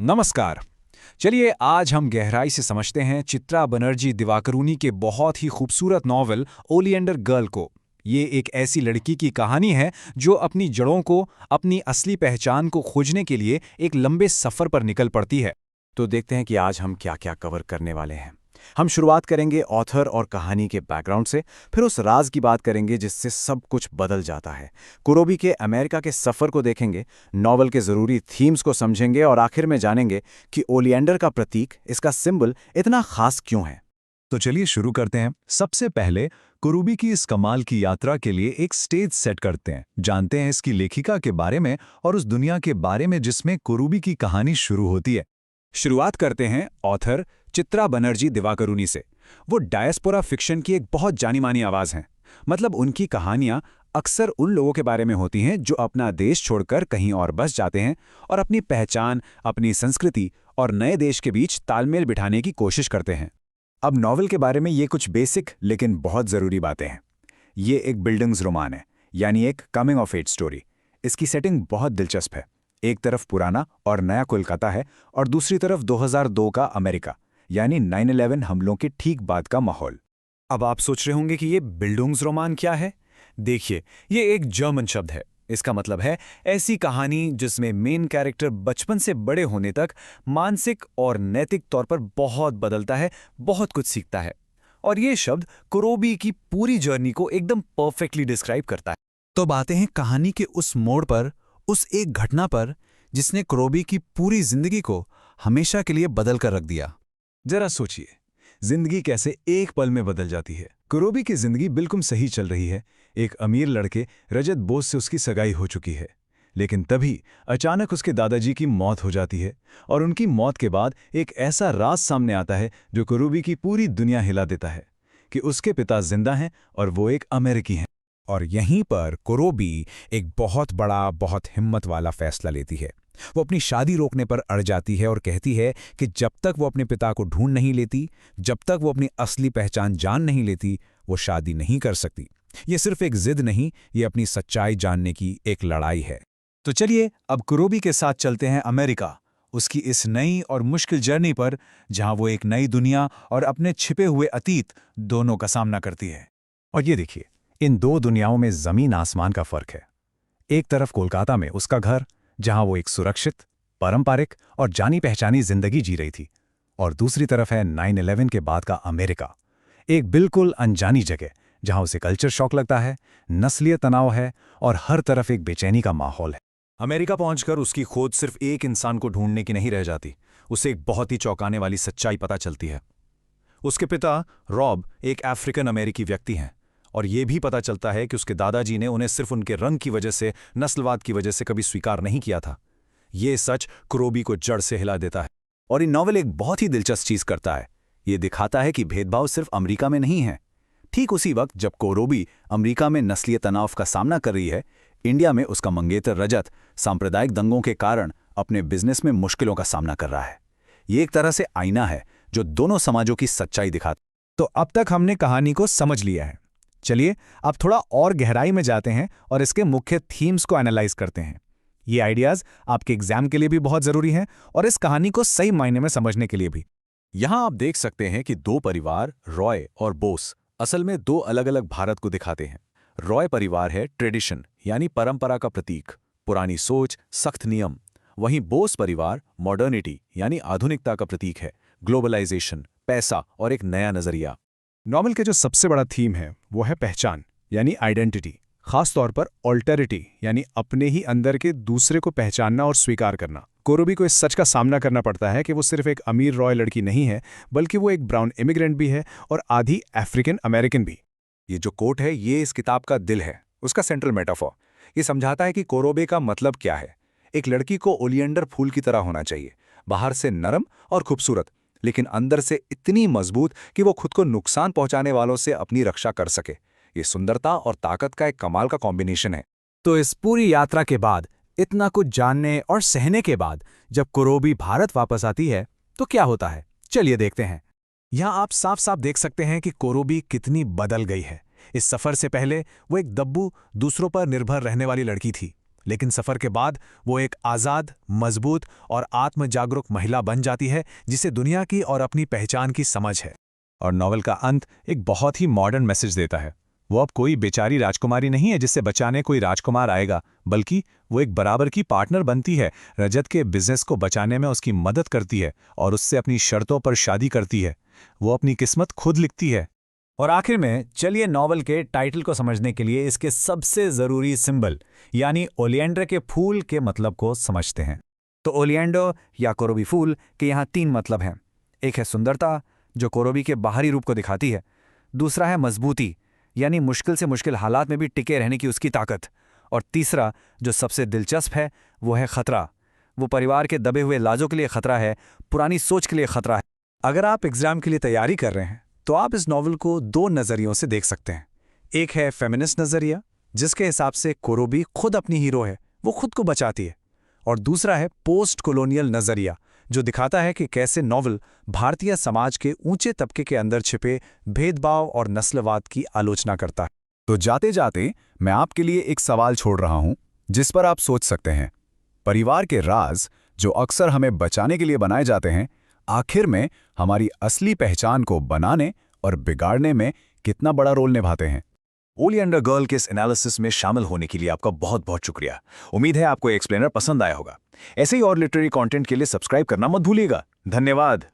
नमस्कार। चलिए आज हम गहराई से समझते हैं चित्रा बनर्जी दिवाकरुनी के बहुत ही खूबसूरत नॉवल ओलिएंडर गर्ल को। ये एक ऐसी लड़की की कहानी है जो अपनी जड़ों को, अपनी असली पहचान को खोजने के लिए एक लंबे सफ़र पर निकल पड़ती है। तो देखते हैं कि आज हम क्या क्या कवर करने वाले हैं। हम शुरुआत करेंगे ऑथर और कहानी के बैकग्राउंड से, फिर उस राज की बात करेंगे जिससे सब कुछ बदल जाता है। कुरोबी के अमेरिका के सफ़र को देखेंगे, नॉवल के ज़रूरी थीम्स को समझेंगे और आखिर में जानेंगे कि ओलिएंडर का प्रतीक, इसका सिंबल इतना खास क्यों है। तो चलिए शुरू करते हैं। सबसे पहले कुरूबी की इस कमाल की यात्रा के लिए एक स्टेज सेट करते हैं। जानते हैं इसकी लेखिका के बारे में और उस दुनिया के बारे में जिसमें कुरूबी की कहानी शुरू होती है। शुरुआत करते हैं ऑथर चित्रा बनर्जी दिवाकरुनी से। वो डायस्पोरा फिक्शन की एक बहुत जानी मानी आवाज़ हैं। मतलब उनकी कहानियाँ अक्सर उन लोगों के बारे में होती हैं जो अपना देश छोड़कर कहीं और बस जाते हैं और अपनी पहचान, अपनी संस्कृति और नए देश के बीच तालमेल बिठाने की कोशिश करते हैं। अब नॉवल के बारे में ये कुछ बेसिक लेकिन बहुत ज़रूरी बातें हैं। ये एक बिल्डिंग्स रोमान है, यानी एक कमिंग ऑफ एज स्टोरी। इसकी सेटिंग बहुत दिलचस्प है। एक तरफ पुराना और नया कोलकाता है और दूसरी तरफ 2002 का अमेरिका, यानी 9/11 हमलों के ठीक बाद का माहौल। अब आप सोच रहे होंगे कि ये बिल्डिंग्स रोमान क्या है। देखिए, ये एक जर्मन शब्द है। इसका मतलब है ऐसी कहानी जिसमें मेन कैरेक्टर बचपन से बड़े होने तक मानसिक और नैतिक तौर पर बहुत बदलता है, बहुत कुछ सीखता है। और ये शब्द कुरोबी की पूरी जर्नी को एकदम परफेक्टली डिस्क्राइब करता है। तो बातें हैं कहानी के उस मोड़ पर, उस एक घटना पर जिसने कुरोबी की पूरी जिंदगी को हमेशा के लिए बदल कर रख दिया। जरा सोचिए, जिंदगी कैसे एक पल में बदल जाती है। कुरोबी की जिंदगी बिल्कुल सही चल रही है। एक अमीर लड़के रजत बोस से उसकी सगाई हो चुकी है, लेकिन तभी अचानक उसके दादाजी की मौत हो जाती है और उनकी मौत के बाद एक ऐसा राज सामने आता है जो कुरोबी की पूरी दुनिया हिला देता है कि उसके पिता जिंदा हैं और वो एक अमेरिकी हैं। और यहीं पर कुरोबी एक बहुत बड़ा, बहुत हिम्मत वाला फैसला लेती है। वो अपनी शादी रोकने पर अड़ जाती है और कहती है कि जब तक वो अपने पिता को ढूंढ नहीं लेती, जब तक वो अपनी असली पहचान जान नहीं लेती, वो शादी नहीं कर सकती। ये सिर्फ एक जिद नहीं, ये अपनी सच्चाई जानने की एक लड़ाई है। तो चलिए अब कुरोबी के साथ चलते हैं अमेरिका, उसकी इस नई और मुश्किल जर्नी पर, जहां वो एक नई दुनिया और अपने छिपे हुए अतीत दोनों का सामना करती है। और ये देखिए, इन दो दुनियाओं में जमीन आसमान का फर्क है। एक तरफ कोलकाता में उसका घर, जहां वो एक सुरक्षित, पारंपरिक और जानी पहचानी जिंदगी जी रही थी, और दूसरी तरफ है 9/11 के बाद का अमेरिका, एक बिल्कुल अनजानी जगह जहां उसे कल्चर शॉक लगता है, नस्लीय तनाव है और हर तरफ एक बेचैनी का माहौल है। अमेरिका पहुंचकर उसकी खोज सिर्फ एक इंसान को ढूंढने की नहीं रह जाती। उसे एक बहुत ही चौंकाने वाली सच्चाई पता चलती है। उसके पिता रॉब एक अफ्रीकन अमेरिकी व्यक्ति हैं, और ये भी पता चलता है कि उसके दादाजी ने उन्हें सिर्फ उनके रंग की वजह से, नस्लवाद की वजह से कभी स्वीकार नहीं किया था। ये सच कुरोबी को जड़ से हिला देता है। और ये नॉवल एक बहुत ही दिलचस्प चीज़ करता है। ये दिखाता है कि भेदभाव सिर्फ अमेरिका में नहीं है। ठीक उसी वक्त जब कुरोबी अमेरिका में नस्लीय तनाव का सामना कर रही है, इंडिया में उसका मंगेतर रजत सांप्रदायिक दंगों के कारण अपने बिजनेस में मुश्किलों का सामना कर रहा है। ये एक तरह से आईना है जो दोनों समाजों की सच्चाई दिखाता है। तो अब तक हमने कहानी को समझ लिया है। चलिए अब थोड़ा और गहराई में जाते हैं और इसके मुख्य थीम्स को एनालाइज करते हैं। ये आइडियाज़ आपके एग्जाम के लिए भी बहुत ज़रूरी हैं और इस कहानी को सही मायने में समझने के लिए भी। यहां आप देख सकते हैं कि दो परिवार, रॉय और बोस, असल में दो अलग अलग भारत को दिखाते हैं। रॉय परिवार है ट्रेडिशन, यानी परंपरा का प्रतीक, पुरानी सोच, सख्त नियम। वहीं बोस परिवार मॉडर्निटी, यानी आधुनिकता का प्रतीक है, ग्लोबलाइजेशन, पैसा और एक नया नजरिया। नॉवल के जो सबसे बड़ा थीम है वो है पहचान, यानी आइडेंटिटी, खासतौर पर ऑल्टरिटी, यानी अपने ही अंदर के दूसरे को पहचानना और स्वीकार करना। कुरोबी को इस सच का सामना करना पड़ता है कि वो सिर्फ एक अमीर रॉय लड़की नहीं है, बल्कि वो एक ब्राउन इमिग्रेंट भी है और आधी अफ्रीकन अमेरिकन भी। ये जो कोट है, ये इस किताब का दिल है, उसका सेंट्रल मेटाफॉर। ये समझाता है कि कुरोबी का मतलब क्या है। एक लड़की को ओलिएंडर फूल की तरह होना चाहिए, बाहर से नरम और खूबसूरत, लेकिन अंदर से इतनी मजबूत कि वो खुद को नुकसान पहुंचाने वालों से अपनी रक्षा कर सके। ये सुंदरता और ताकत का एक कमाल का कॉम्बिनेशन है। तो इस पूरी यात्रा के बाद, इतना कुछ जानने और सहने के बाद, जब कुरोबी भारत वापस आती है तो क्या होता है, चलिए देखते हैं। यहाँ आप साफ साफ देख सकते हैं कि कुरोबी कितनी बदल गई है। इस सफर से पहले वो एक दब्बू, दूसरों पर निर्भर रहने वाली लड़की थी। लेकिन सफर के बाद वो एक आज़ाद, मजबूत और आत्मजागरूक महिला बन जाती है जिसे दुनिया की और अपनी पहचान की समझ है। और नॉवल का अंत एक बहुत ही मॉडर्न मैसेज देता है। वो अब कोई बेचारी राजकुमारी नहीं है जिससे बचाने कोई राजकुमार आएगा, बल्कि वो एक बराबर की पार्टनर बनती है, रजत के बिजनेस को बचाने में उसकी मदद करती है और उससे अपनी शर्तों पर शादी करती है। वो अपनी किस्मत खुद लिखती है। और आखिर में चलिए नॉवल के टाइटल को समझने के लिए इसके सबसे जरूरी सिंबल यानी ओलिएंडर के फूल के मतलब को समझते हैं। तो ओलिएंडर या कोरोबी फूल के यहाँ 3 मतलब हैं। एक है सुंदरता, जो कोरोबी के बाहरी रूप को दिखाती है। दूसरा है मजबूती, यानी मुश्किल से मुश्किल हालात में भी टिके रहने की उसकी ताकत। और तीसरा, जो सबसे दिलचस्प है, वो है खतरा। वो परिवार के दबे हुए लाजों के लिए खतरा है, पुरानी सोच के लिए खतरा है। अगर आप एग्जाम के लिए तैयारी कर रहे हैं तो आप इस नॉवल को 2 नज़रियों से देख सकते हैं। एक है फेमिनिस्ट नज़रिया, जिसके हिसाब से कोरोबी खुद अपनी हीरो है, वो खुद को बचाती है। और दूसरा है पोस्ट कॉलोनियल नज़रिया, जो दिखाता है कि कैसे नॉवल भारतीय समाज के ऊंचे तबके के अंदर छिपे भेदभाव और नस्लवाद की आलोचना करता है। तो जाते जाते मैं आपके लिए एक सवाल छोड़ रहा हूं जिस पर आप सोच सकते हैं। परिवार के राज जो अक्सर हमें बचाने के लिए बनाए जाते हैं, आखिर में हमारी असली पहचान को बनाने और बिगाड़ने में कितना बड़ा रोल निभाते हैं। ओलिएंडर गर्ल के इस एनालिसिस में शामिल होने के लिए आपका बहुत बहुत शुक्रिया। उम्मीद है आपको एक्सप्लेनर पसंद आया होगा। ऐसे ही और लिटरेरी कंटेंट के लिए सब्सक्राइब करना मत भूलिएगा। धन्यवाद।